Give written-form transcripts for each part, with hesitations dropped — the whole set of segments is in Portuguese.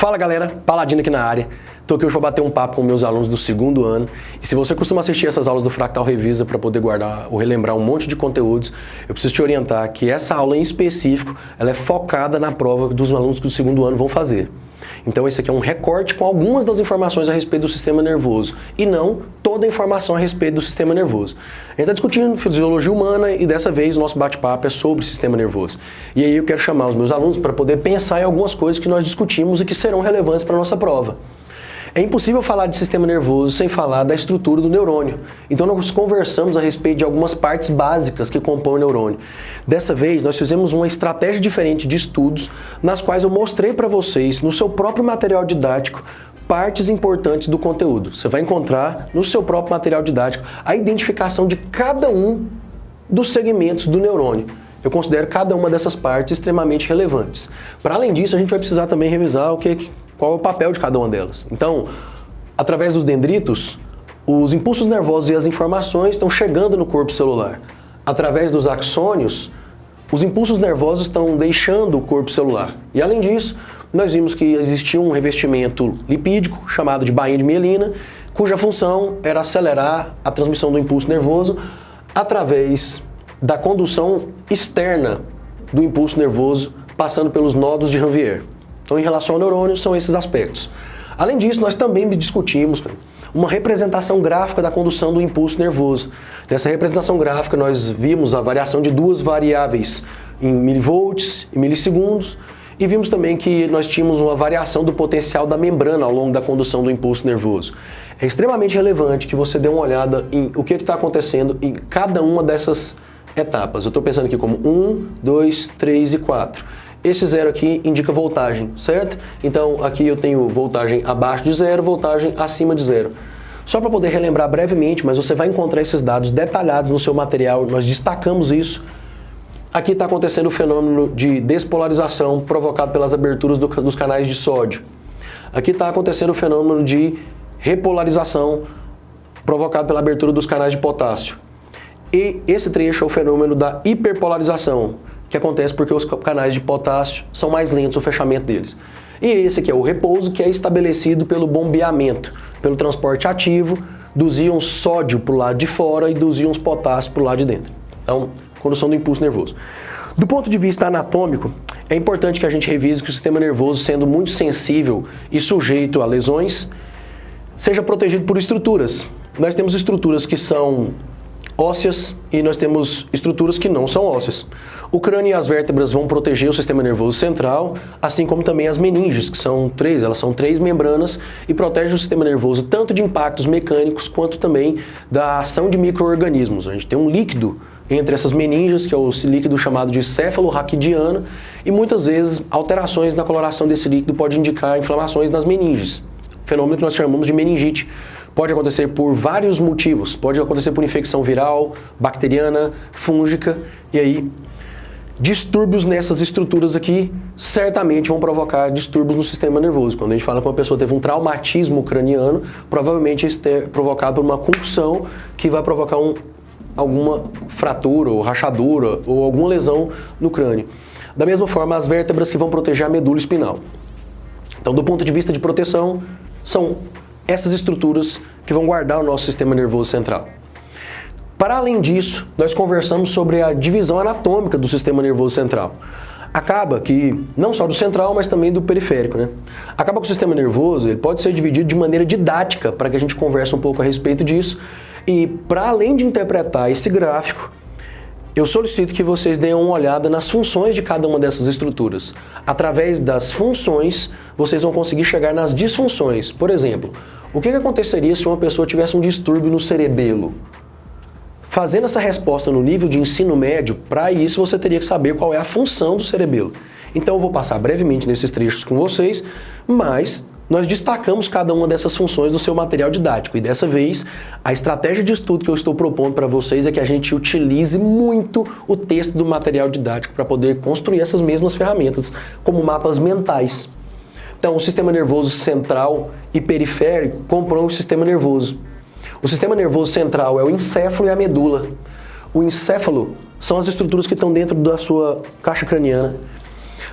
Fala galera, Paladino aqui na área. Tô aqui hoje para bater um papo com meus alunos do segundo ano. E se você costuma assistir essas aulas do Fractal Revisa para poder guardar ou relembrar um monte de conteúdos, eu preciso te orientar que essa aula em específico, ela é focada na prova dos alunos que do segundo ano vão fazer. Então esse aqui é um recorte com algumas das informações a respeito do sistema nervoso e não toda a informação a respeito do sistema nervoso. A gente está discutindo fisiologia humana e dessa vez o nosso bate-papo é sobre o sistema nervoso. E aí eu quero chamar os meus alunos para poder pensar em algumas coisas que nós discutimos e que serão relevantes para a nossa prova. É impossível falar de sistema nervoso sem falar da estrutura do neurônio. Então nós conversamos a respeito de algumas partes básicas que compõem o neurônio. Dessa vez nós fizemos uma estratégia diferente de estudos, nas quais eu mostrei para vocês, no seu próprio material didático, partes importantes do conteúdo. Você vai encontrar no seu próprio material didático a identificação de cada um dos segmentos do neurônio. Eu considero cada uma dessas partes extremamente relevantes. Para além disso, a gente vai precisar também revisar qual é o papel de cada uma delas. Então, através dos dendritos, os impulsos nervosos e as informações estão chegando no corpo celular. Através dos axônios, os impulsos nervosos estão deixando o corpo celular. E além disso, nós vimos que existia um revestimento lipídico, chamado de bainha de mielina, cuja função era acelerar a transmissão do impulso nervoso através da condução externa do impulso nervoso, passando pelos nodos de Ranvier. Então, em relação ao neurônio, são esses aspectos. Além disso, nós também discutimos uma representação gráfica da condução do impulso nervoso. Nessa representação gráfica, nós vimos a variação de duas variáveis em milivolts e milissegundos, e vimos também que nós tínhamos uma variação do potencial da membrana ao longo da condução do impulso nervoso. É extremamente relevante que você dê uma olhada em o que está acontecendo em cada uma dessas etapas. Eu estou pensando aqui como 1, 2, 3 e 4. Esse zero aqui indica voltagem, certo? Então aqui eu tenho voltagem abaixo de zero, voltagem acima de zero. Só para poder relembrar brevemente, mas você vai encontrar esses dados detalhados no seu material, nós destacamos isso. Aqui está acontecendo o fenômeno de despolarização provocado pelas aberturas dos canais de sódio. Aqui está acontecendo o fenômeno de repolarização provocado pela abertura dos canais de potássio. E esse trecho é o fenômeno da hiperpolarização, que acontece porque os canais de potássio são mais lentos, o fechamento deles. E esse aqui é o repouso, que é estabelecido pelo bombeamento, pelo transporte ativo dos íons sódio para o lado de fora e dos íons potássio para o lado de dentro. Então, condução do impulso nervoso. Do ponto de vista anatômico, é importante que a gente revise que o sistema nervoso, sendo muito sensível e sujeito a lesões, seja protegido por estruturas. Nós temos estruturas que são ósseas e nós temos estruturas que não são ósseas. O crânio e as vértebras vão proteger o sistema nervoso central, assim como também as meninges, que são três, elas são três membranas e protegem o sistema nervoso tanto de impactos mecânicos quanto também da ação de micro-organismos. A gente tem um líquido entre essas meninges, que é o líquido chamado de céfalo raquidiano, e muitas vezes alterações na coloração desse líquido pode indicar inflamações nas meninges, fenômeno que nós chamamos de meningite. Pode acontecer por vários motivos, pode acontecer por infecção viral, bacteriana, fúngica, e aí distúrbios nessas estruturas aqui certamente vão provocar distúrbios no sistema nervoso. Quando a gente fala que uma pessoa teve um traumatismo craniano, provavelmente isso é provocado por uma concussão que vai provocar alguma fratura ou rachadura ou alguma lesão no crânio. Da mesma forma, as vértebras que vão proteger a medula espinal. Então, do ponto de vista de proteção, são essas estruturas que vão guardar o nosso sistema nervoso central. Para além disso, nós conversamos sobre a divisão anatômica do sistema nervoso central. Acaba que, não só do central, mas também do periférico, né? Acaba que o sistema nervoso ele pode ser dividido de maneira didática, para que a gente converse um pouco a respeito disso. E, para além de interpretar esse gráfico, eu solicito que vocês deem uma olhada nas funções de cada uma dessas estruturas. Através das funções, vocês vão conseguir chegar nas disfunções. Por exemplo, o que aconteceria se uma pessoa tivesse um distúrbio no cerebelo? Fazendo essa resposta no nível de ensino médio, para isso você teria que saber qual é a função do cerebelo. Então eu vou passar brevemente nesses trechos com vocês, mas nós destacamos cada uma dessas funções do seu material didático. E dessa vez, a estratégia de estudo que eu estou propondo para vocês é que a gente utilize muito o texto do material didático para poder construir essas mesmas ferramentas, como mapas mentais. Então, o sistema nervoso central e periférico compõem o sistema nervoso. O sistema nervoso central é o encéfalo e a medula. O encéfalo são as estruturas que estão dentro da sua caixa craniana.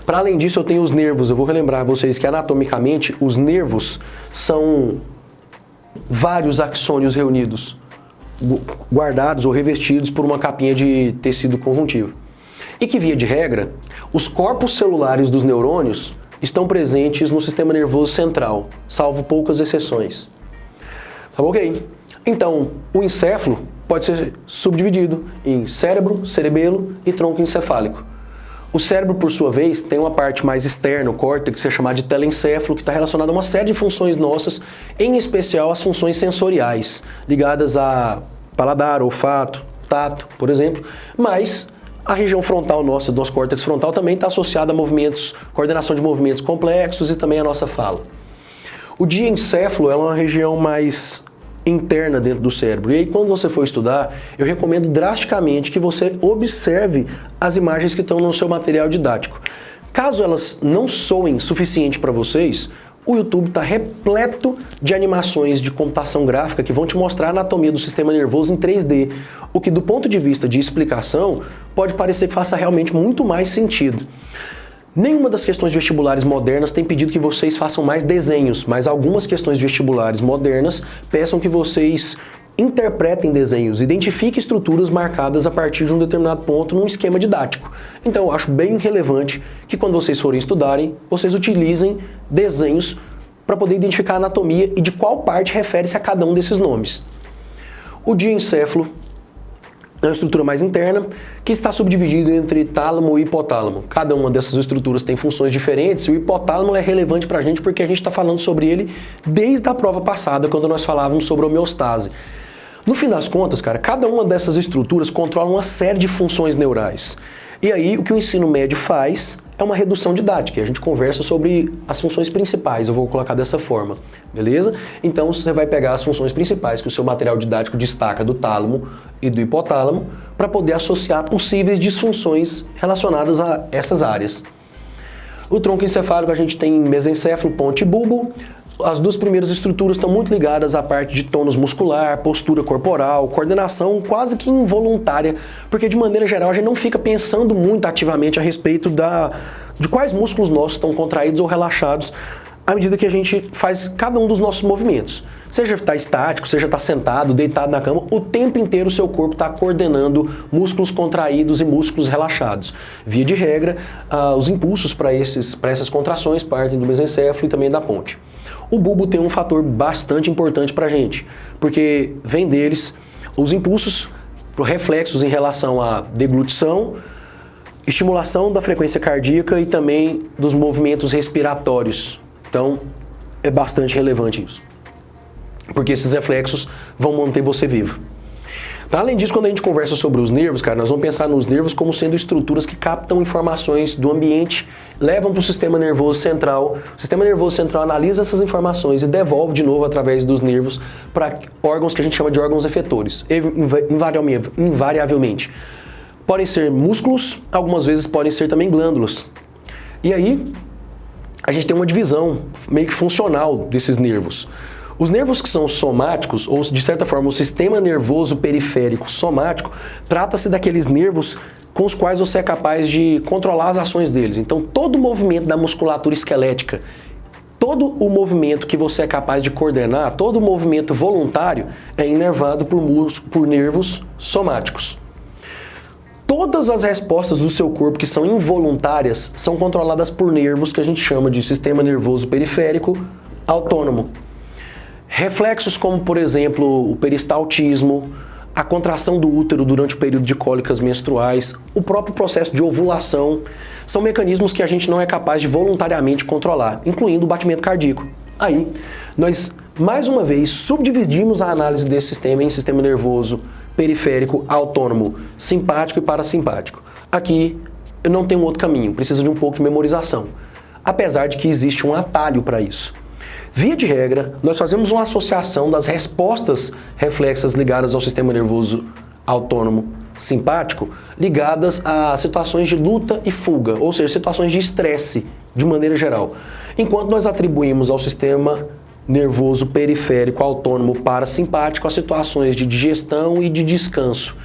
Para além disso, eu tenho os nervos. Eu vou relembrar vocês que anatomicamente os nervos são vários axônios reunidos, guardados ou revestidos por uma capinha de tecido conjuntivo. E que, via de regra, os corpos celulares dos neurônios estão presentes no sistema nervoso central, salvo poucas exceções. Tá ok? Então, o encéfalo pode ser subdividido em cérebro, cerebelo e tronco encefálico. O cérebro, por sua vez, tem uma parte mais externa, o córtex, que é chamado de telencéfalo, que está relacionado a uma série de funções nossas, em especial as funções sensoriais, ligadas a paladar, olfato, tato, por exemplo, mas a região frontal nossa, do nosso córtex frontal, também está associada a movimentos, coordenação de movimentos complexos e também a nossa fala. O diencéfalo é uma região mais interna dentro do cérebro. E aí, quando você for estudar, eu recomendo drasticamente que você observe as imagens que estão no seu material didático. Caso elas não soem suficiente para vocês, o YouTube está repleto de animações de computação gráfica que vão te mostrar a anatomia do sistema nervoso em 3D, o que, do ponto de vista de explicação, pode parecer que faça realmente muito mais sentido. Nenhuma das questões vestibulares modernas tem pedido que vocês façam mais desenhos, mas algumas questões vestibulares modernas peçam que vocês interpretem desenhos, identifiquem estruturas marcadas a partir de um determinado ponto num esquema didático. Então eu acho bem relevante que quando vocês forem estudarem, vocês utilizem desenhos para poder identificar a anatomia e de qual parte refere-se a cada um desses nomes. O diencéfalo é uma estrutura mais interna que está subdividida entre tálamo e hipotálamo. Cada uma dessas estruturas tem funções diferentes e o hipotálamo é relevante para a gente porque a gente está falando sobre ele desde a prova passada, quando nós falávamos sobre homeostase. No fim das contas, cara, cada uma dessas estruturas controla uma série de funções neurais. E aí, o que o ensino médio faz é uma redução didática. A gente conversa sobre as funções principais, eu vou colocar dessa forma, beleza? Então, você vai pegar as funções principais que o seu material didático destaca do tálamo e do hipotálamo para poder associar possíveis disfunções relacionadas a essas áreas. O tronco encefálico, a gente tem mesencéfalo, ponte e bulbo. As duas primeiras estruturas estão muito ligadas à parte de tônus muscular, postura corporal, coordenação quase que involuntária, porque de maneira geral a gente não fica pensando muito ativamente a respeito de quais músculos nossos estão contraídos ou relaxados à medida que a gente faz cada um dos nossos movimentos. Seja está estático, seja está sentado, deitado na cama, o tempo inteiro o seu corpo está coordenando músculos contraídos e músculos relaxados. Via de regra, os impulsos para essas contrações partem do mesencéfalo e também da ponte. O bulbo tem um fator bastante importante para a gente, porque vem deles os impulsos, reflexos em relação à deglutição, estimulação da frequência cardíaca e também dos movimentos respiratórios. Então, é bastante relevante isso, porque esses reflexos vão manter você vivo. Para além disso, quando a gente conversa sobre os nervos, cara, nós vamos pensar nos nervos como sendo estruturas que captam informações do ambiente, levam para o sistema nervoso central. O sistema nervoso central analisa essas informações e devolve de novo através dos nervos para órgãos que a gente chama de órgãos efetores, invariavelmente. Podem ser músculos, algumas vezes podem ser também glândulas. E aí, a gente tem uma divisão meio que funcional desses nervos. Os nervos que são somáticos, ou de certa forma o sistema nervoso periférico somático, trata-se daqueles nervos com os quais você é capaz de controlar as ações deles. Então todo o movimento da musculatura esquelética, todo o movimento que você é capaz de coordenar, todo o movimento voluntário é inervado por nervos somáticos. Todas as respostas do seu corpo que são involuntárias são controladas por nervos que a gente chama de sistema nervoso periférico autônomo. Reflexos como, por exemplo, o peristaltismo, a contração do útero durante o período de cólicas menstruais, o próprio processo de ovulação, são mecanismos que a gente não é capaz de voluntariamente controlar, incluindo o batimento cardíaco. Aí, nós, mais uma vez, subdividimos a análise desse sistema em sistema nervoso periférico autônomo, simpático e parasimpático. Aqui, eu não tenho outro caminho, precisa de um pouco de memorização, apesar de que existe um atalho para isso. Via de regra, nós fazemos uma associação das respostas reflexas ligadas ao sistema nervoso autônomo simpático, ligadas a situações de luta e fuga, ou seja, situações de estresse, de maneira geral. Enquanto nós atribuímos ao sistema nervoso periférico autônomo parasimpático as situações de digestão e de descanso.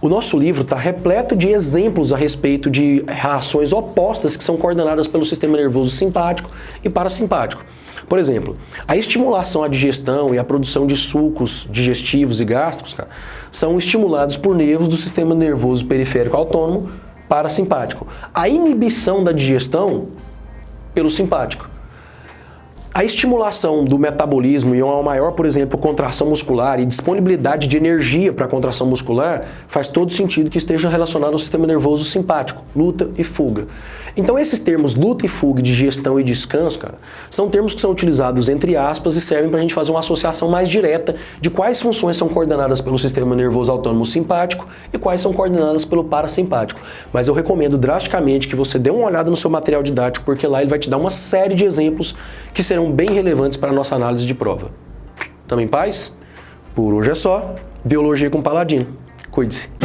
O nosso livro está repleto de exemplos a respeito de reações opostas que são coordenadas pelo sistema nervoso simpático e parasimpático. Por exemplo, a estimulação à digestão e a produção de sucos digestivos e gástricos, cara, são estimulados por nervos do sistema nervoso periférico autônomo parasimpático. A inibição da digestão pelo simpático. A estimulação do metabolismo e uma maior, por exemplo, contração muscular e disponibilidade de energia para a contração muscular faz todo sentido que esteja relacionado ao sistema nervoso simpático, luta e fuga. Então esses termos luta e fuga, digestão e descanso, cara, são termos que são utilizados entre aspas e servem para a gente fazer uma associação mais direta de quais funções são coordenadas pelo sistema nervoso autônomo simpático e quais são coordenadas pelo parasimpático. Mas eu recomendo drasticamente que você dê uma olhada no seu material didático, porque lá ele vai te dar uma série de exemplos que serão bem relevantes para a nossa análise de prova. Também paz? Por hoje é só. Biologia com Paladino. Cuide-se.